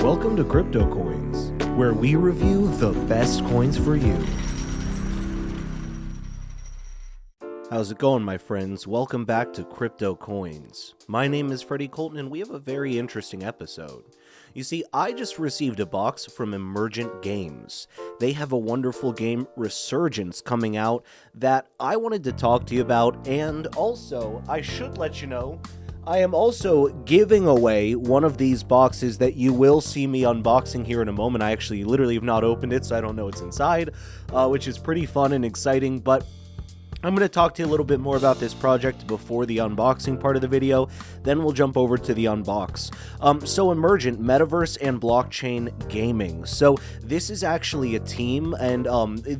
Welcome to CryptoCoins, where we review the best coins for you. How's it going, my friends? Welcome back to CryptoCoins. My name is Freddie Colton, and we have a very interesting episode. You see, I just received a box from Emergent Games. They have a wonderful game, Resurgence, coming out that I wanted to talk to you about, and also, I should let you know, I am also giving away one of these boxes that you will see me unboxing here in a moment. I actually literally have not opened it, so I don't know what's inside, which is pretty fun and exciting, but I'm going to talk to you a little bit more about this project before the unboxing part of the video, then we'll jump over to the unbox. So Emergent, Metaverse and Blockchain Gaming. So this is actually a team, and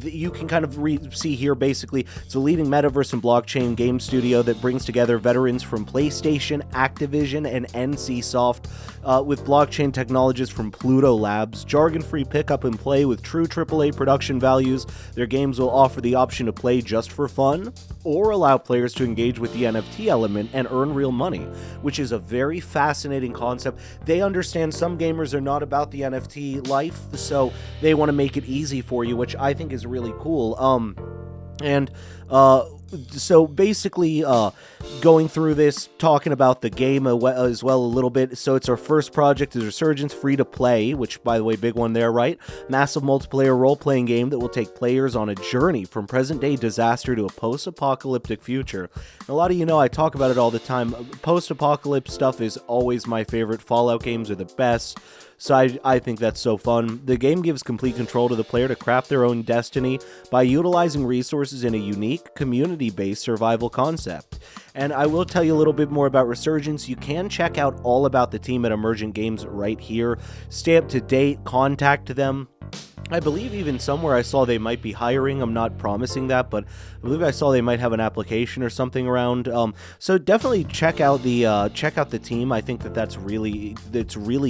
you can kind of see here basically, it's a leading Metaverse and Blockchain game studio that brings together veterans from PlayStation, Activision, and NCSoft with blockchain technologists from Pluto Labs. Jargon-free pick up and play with true AAA production values. Their games will offer the option to play just for fun, or allow players to engage with the NFT element and earn real money, which is a very fascinating concept. They understand some gamers are not about the NFT life, so they want to make it easy for you, which I think is really cool. So basically, going through this, talking about the game as well a little bit. So it's our first project is Resurgence, free to play, which, by the way, big one there, right? Massive multiplayer role-playing game that will take players on a journey from present-day disaster to a post-apocalyptic future. And a lot of you know I talk about it all the time. Post-apocalypse stuff is always my favorite. Fallout games are the best. So I think that's so fun. The game gives complete control to the player to craft their own destiny by utilizing resources in a unique, community-based survival concept. And I will tell you a little bit more about Resurgence. You can check out all about the team at Emergent Games right here. Stay up to date, contact them. I believe even somewhere I saw they might be hiring. I'm not promising that, but I believe I saw they might have an application or something around. So definitely check out the team. I think that's really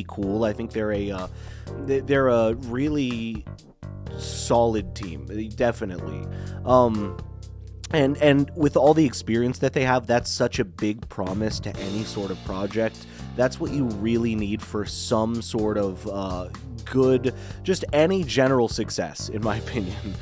cool. I think they're a really solid team, definitely. And with all the experience that they have, that's such a big promise to any sort of project. That's what you really need for some sort of good, just any general success, in my opinion.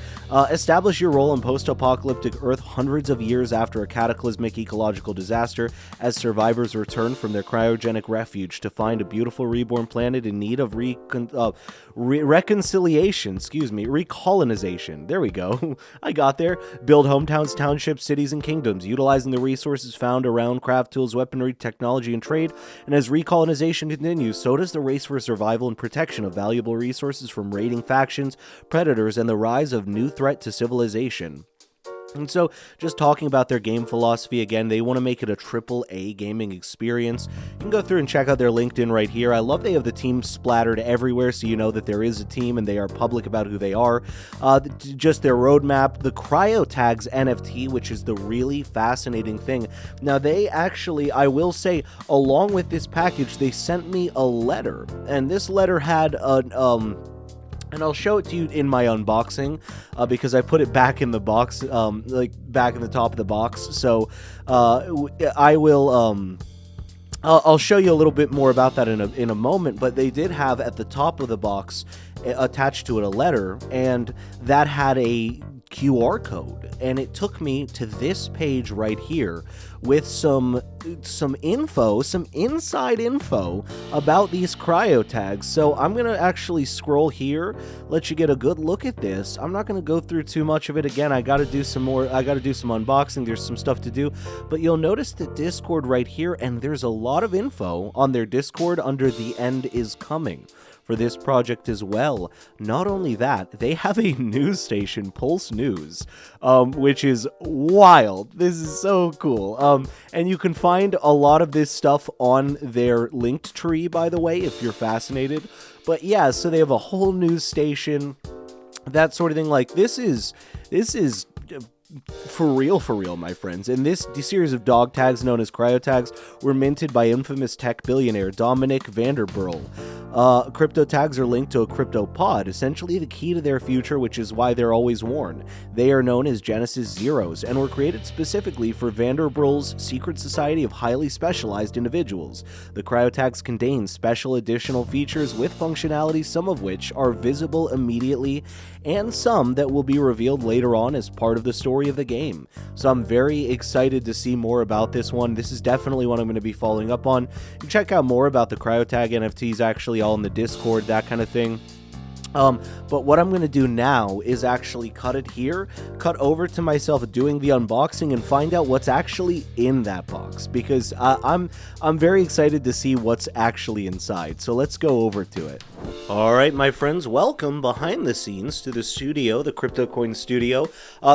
Establish your role in post-apocalyptic Earth hundreds of years after a cataclysmic ecological disaster as survivors return from their cryogenic refuge to find a beautiful reborn planet in need of recolonization. There we go. I got there. Build hometowns, townships, cities, and kingdoms, utilizing the resources found around craft tools, weaponry, technology, and trade. And as recolonization continues, so does the race for survival and protection of valuable resources from raiding factions, predators, and the rise of new threat to civilization. And so, just talking about their game philosophy again, they want to make it a AAA gaming experience. You can go through and check out their LinkedIn right here. I love they have the team splattered everywhere, so you know that there is a team and they are public about who they are. Just their roadmap, the CryptoCoins NFT, which is the really fascinating thing. Now, they actually, I will say, along with this package, they sent me a letter, and this letter had and I'll show it to you in my unboxing because I put it back in the box, like back in the top of the box. So I will, I'll show you a little bit more about that in a moment. But they did have at the top of the box attached to it a letter, and that had a QR code, and it took me to this page right here with some inside info about these CryptoCoins. So I'm gonna actually scroll here, let you get a good look at this. I'm not gonna go through too much of it again. I gotta do some unboxing. There's some stuff to do, but you'll notice the Discord right here, and there's a lot of info on their Discord under The End Is Coming for this project as well. Not only that, they have a news station, Pulse News, which is wild. This is so cool. And you can find a lot of this stuff on their linked tree, by the way, if you're fascinated. But yeah, so they have a whole news station, that sort of thing. Like, this is for real, my friends. And this series of dog tags known as CryptoCoins were minted by infamous tech billionaire Dominic Vanderburl. Crypto tags are linked to a crypto pod, essentially the key to their future, which is why they're always worn. They are known as Genesis Zeros and were created specifically for Vanderbrill's secret society of highly specialized individuals. The cryo tags contain special additional features with functionality, some of which are visible immediately and some that will be revealed later on as part of the story of the game. So I'm very excited to see more about this one. This is definitely one I'm going to be following up on. You can check out more about the CryoTag NFTs actually all in the Discord, that kind of thing. But what I'm going to do now is actually cut it here, cut over to myself doing the unboxing and find out what's actually in that box, because I'm very excited to see what's actually inside. So let's go over to it. All right, my friends, welcome behind the scenes to the studio, the CryptoCoins studio.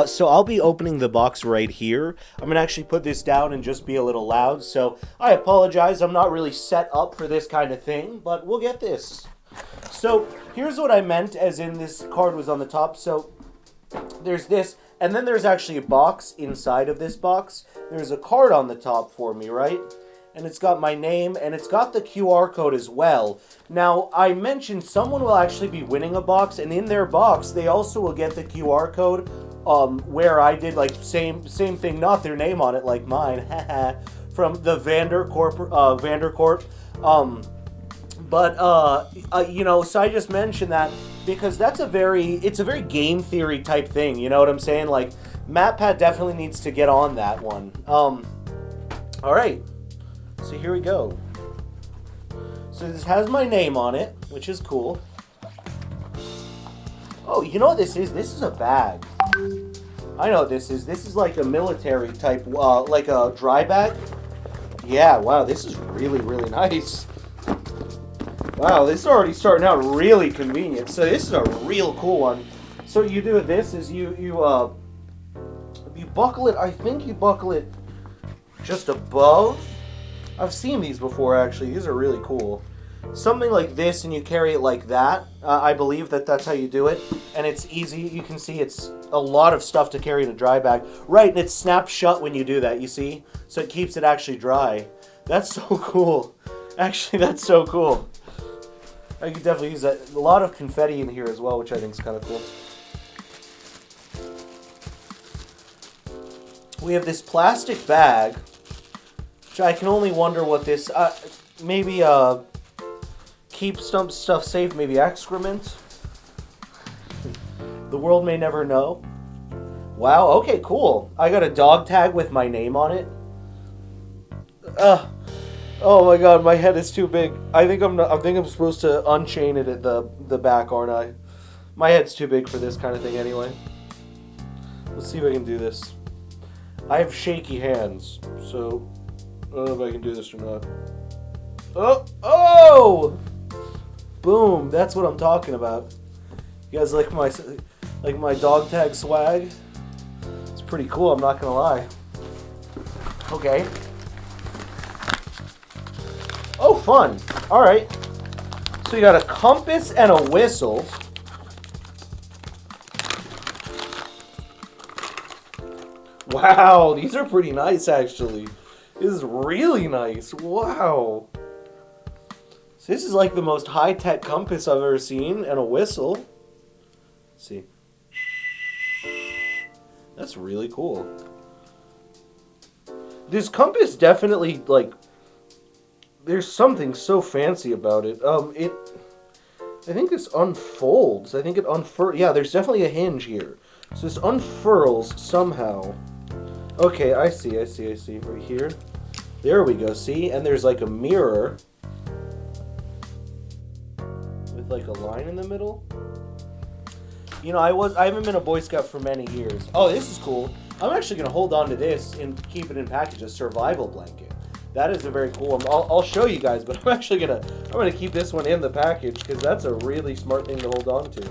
So I'll be opening the box right here. I'm going to actually put this down and just be a little loud. So I apologize. I'm not really set up for this kind of thing, but we'll get this. So here's what I meant, as in this card was on the top. So there's this, and then there's actually a box inside of this box. There's a card on the top for me, right? And it's got my name, and it's got the QR code as well. Now, I mentioned someone will actually be winning a box, and in their box, they also will get the QR code, where I did, like, same thing, not their name on it, like mine, from the Vandercorp. You know, so I just mentioned that because it's a very game theory type thing, you know what I'm saying? Like, MatPat definitely needs to get on that one. Alright, so here we go. So this has my name on it, which is cool. Oh, you know what this is? This is a bag. I know what this is. This is like a military type, like a dry bag. Yeah, wow, this is really, really nice. Wow, this is already starting out really convenient. So this is a real cool one. So you do this is you buckle it. I think you buckle it just above. I've seen these before actually. These are really cool. Something like this, and you carry it like that. I believe that's how you do it, and it's easy. You can see it's a lot of stuff to carry in a dry bag, right? And it snaps shut when you do that. You see, so it keeps it actually dry. That's so cool. Actually, that's so cool. I could definitely use that. A lot of confetti in here as well, which I think is kind of cool. We have this plastic bag, which I can only wonder what this, maybe keep some stuff safe, maybe excrement. The world may never know. Wow, okay, cool. I got a dog tag with my name on it. Oh my god, my head is too big. I think I'm supposed to unchain it at the back, aren't I? My head's too big for this kind of thing anyway. Let's see if I can do this. I have shaky hands, so I don't know if I can do this or not. Oh! Boom, that's what I'm talking about. You guys like my dog tag swag? It's pretty cool, I'm not gonna lie. Okay. Oh, fun. Alright. So you got a compass and a whistle. Wow, these are pretty nice, actually. This is really nice. Wow. So this is like the most high-tech compass I've ever seen, and a whistle. Let's see. That's really cool. This compass definitely, like, there's something so fancy about it. I think this unfolds. I think it yeah, there's definitely a hinge here. So this unfurls somehow. Okay, I see. Right here. There we go, see? And there's like a mirror with like a line in the middle. You know, I haven't been a Boy Scout for many years. Oh, this is cool. I'm actually going to hold on to this and keep it in package, a survival blanket. That is a very cool one. I'll show you guys, but I'm gonna keep this one in the package because that's a really smart thing to hold on to.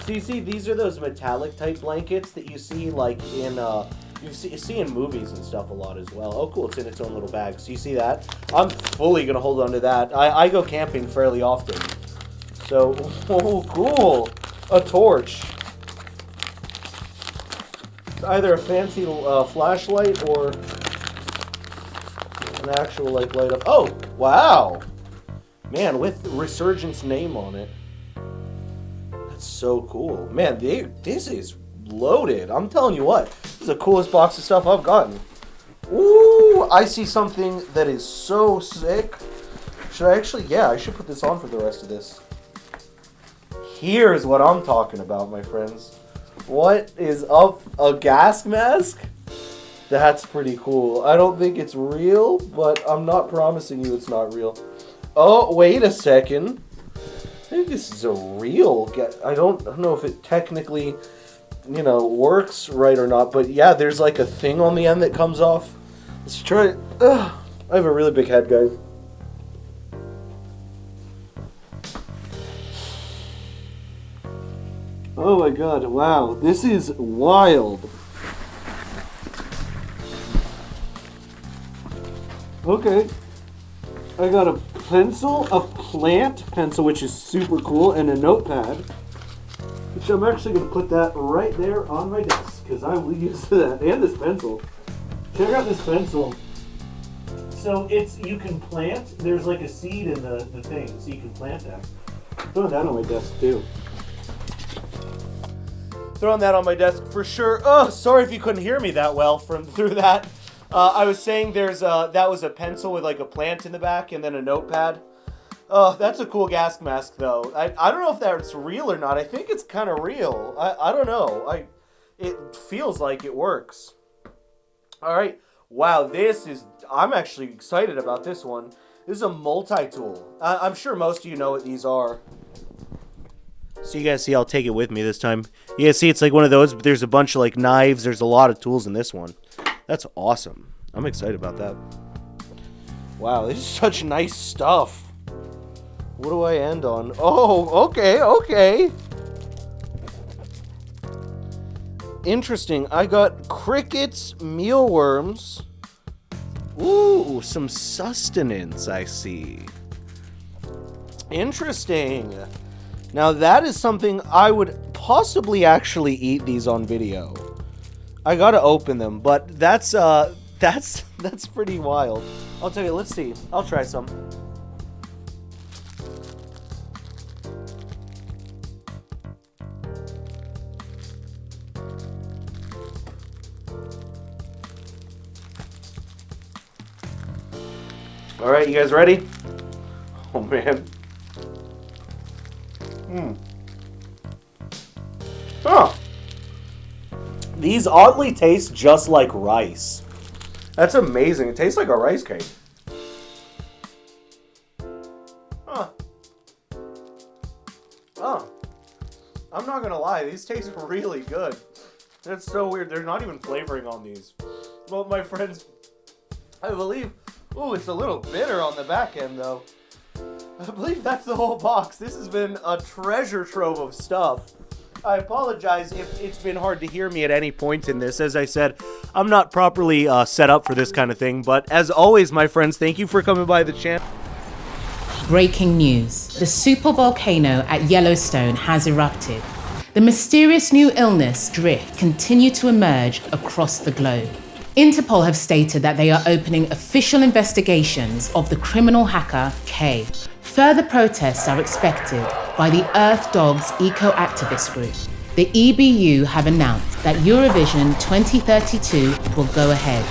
So you see, these are those metallic type blankets that you see like in you see in movies and stuff a lot as well. Oh, cool! It's in its own little bag. So you see that? I'm fully gonna hold on to that. I go camping fairly often. So, oh, cool! A torch. It's either a fancy flashlight or an actual like light up. Oh, wow! Man, with Resurgence name on it. That's so cool. Man, this is loaded. I'm telling you what, this is the coolest box of stuff I've gotten. Ooh, I see something that is so sick. Should I actually, yeah, I should put this on for the rest of this. Here's what I'm talking about, my friends. What is up? A gas mask? That's pretty cool. I don't think it's real, but I'm not promising you it's not real. Oh, wait a second. I think this is a real I don't know if it technically, you know, works right or not, but yeah, there's like a thing on the end that comes off. Let's try it. Ugh, I have a really big head, guys. Oh my god, wow, this is wild. Okay, I got a pencil, a plant pencil, which is super cool, and a notepad, which I'm actually going to put that right there on my desk, because I will use that, and this pencil. Check out this pencil. So you can plant, there's like a seed in the thing, so you can plant that. Throw that on my desk too. Throwing that on my desk for sure. Oh, sorry if you couldn't hear me that well through that. I was saying that was a pencil with like a plant in the back and then a notepad. Oh, that's a cool gas mask though. I don't know if that's real or not. I think it's kind of real. I don't know. It feels like it works. All right. Wow, I'm actually excited about this one. This is a multi-tool. I'm sure most of you know what these are. So you guys see, I'll take it with me this time. You guys see, it's like one of those, but there's a bunch of like knives. There's a lot of tools in this one. That's awesome. I'm excited about that. Wow, this is such nice stuff. What do I end on? Oh, okay. Interesting. I got crickets, mealworms. Ooh, some sustenance, I see. Interesting. Now that is something I would possibly actually eat these on video. I gotta open them, but that's pretty wild. I'll tell you, let's see. I'll try some. All right, you guys ready? Oh man. Huh. These oddly taste just like rice. That's amazing. It tastes like a rice cake. Huh. Oh. I'm not gonna lie, these taste really good. That's so weird. They're not even flavoring on these. Well, my friends, I believe... Ooh, it's a little bitter on the back end, though. I believe that's the whole box. This has been a treasure trove of stuff. I apologize if it's been hard to hear me at any point in this. As I said, I'm not properly set up for this kind of thing. But as always, my friends, thank you for coming by the channel. Breaking news. The supervolcano at Yellowstone has erupted. The mysterious new illness, drift, continue to emerge across the globe. Interpol have stated that they are opening official investigations of the criminal hacker K. Further protests are expected by the Earth Dogs eco-activist group. The EBU have announced that Eurovision 2032 will go ahead.